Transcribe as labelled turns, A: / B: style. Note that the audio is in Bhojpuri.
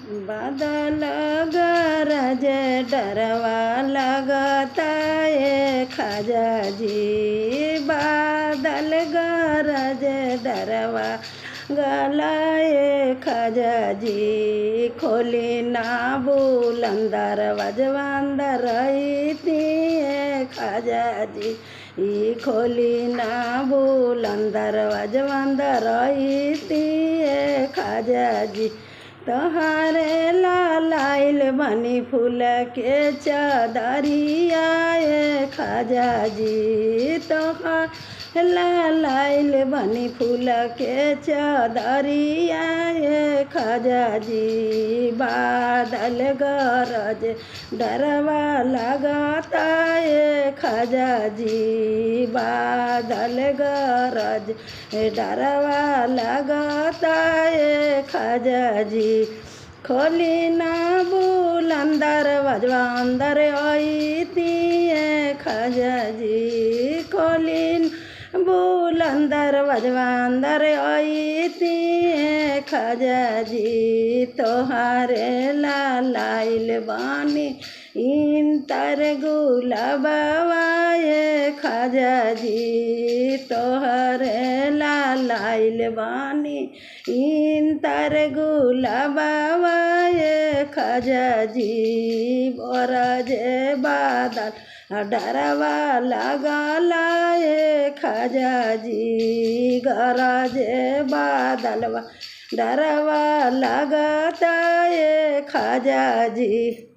A: बादल गरज डरवा लगता है ख्वाजा जी। बादल गरज डरवा गलाए ख्वाजा जी। खोली ना बुलंदर वजवंदर थी ख्वाजा जी। खोली ना बुलंदर वजवंदर थी ख्वाजा जी। तोहारे लाइल बनी फूल के चादरिया ख्वाजा जी। तोहार लाइल बनी फूल के चादरिया ख्वाजा जी। बादल गरज डरवा लगता ख्वाजा जी। बादल गरज डरवा लगता ख्वाजा जी। खोली ना बुलंदर वजवा अंदर थी ख्वाजा जी। खोली बुलंदर वजवा अंदर थी ख्वाजा जी। तोहारे लाइल बानी इंतर गुलाबवाए ख्वाजा जी। तोहरे लाइल बानी इंतर गुलाबवाए ख्वाजा जी। बरज बादल डरवा लगलाए ख्वाजा जी। गरज बादलवा डरवा लगता ख्वाजा जी।